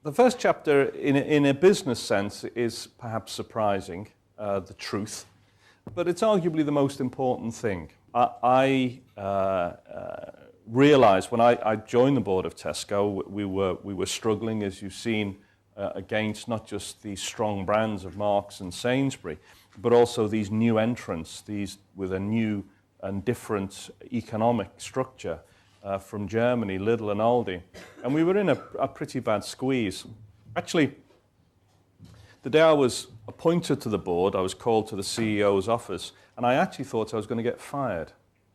The first chapter, in a business sense, is perhaps surprising, the truth, but it's arguably the most important thing. I realised when I joined the board of Tesco, we were struggling, as you've seen, against not just the strong brands of Marks and Sainsbury, but also these new entrants, these with a new and different economic structure from Germany, Lidl and Aldi. And we were in a pretty bad squeeze. Actually, the day I was appointed to the board, I was called to the CEO's office, and I actually thought I was going to get fired.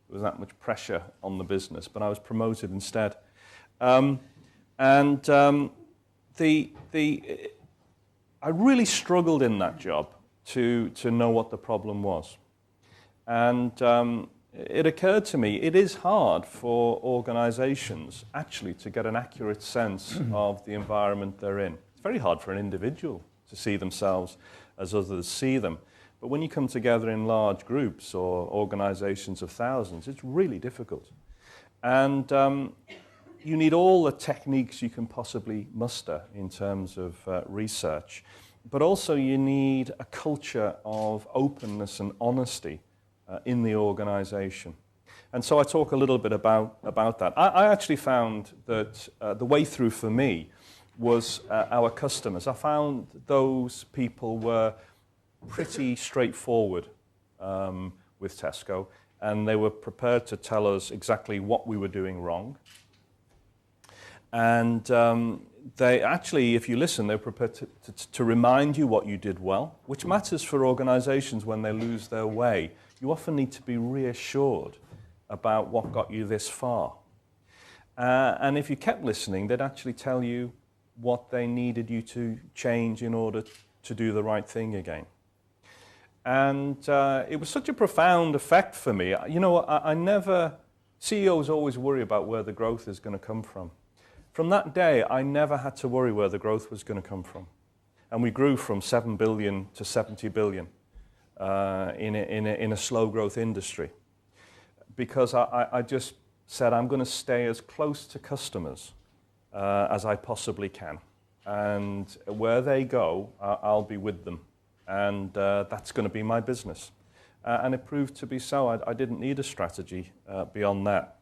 There was that much pressure on the business, but I was promoted instead. I really struggled in that job to know what the problem was. And it occurred to me, it is hard for organizations actually to get an accurate sense of the environment they're in. It's very hard for an individual to see themselves as others see them. But when you come together in large groups or organizations of thousands, it's really difficult. And you need all the techniques you can possibly muster in terms of research. But also you need a culture of openness and honesty in the organization. And so I talk a little bit about that. I actually found that the way through for me was our customers. I found those people were pretty straightforward with Tesco, and they were prepared to tell us exactly what we were doing wrong. And they actually, if you listen, they're prepared to remind you what you did well, which matters for organizations when they lose their way. You often need to be reassured about what got you this far. And if you kept listening, they'd actually tell you what they needed you to change in order to do the right thing again. And it was such a profound effect for me. You know, CEOs always worry about where the growth is going to come from. From that day, I never had to worry where the growth was going to come from. And we grew from 7 billion to 70 billion in a slow growth industry. Because I just said, I'm going to stay as close to customers as I possibly can. And where they go, I'll be with them. And that's going to be my business. And it proved to be so. I didn't need a strategy beyond that.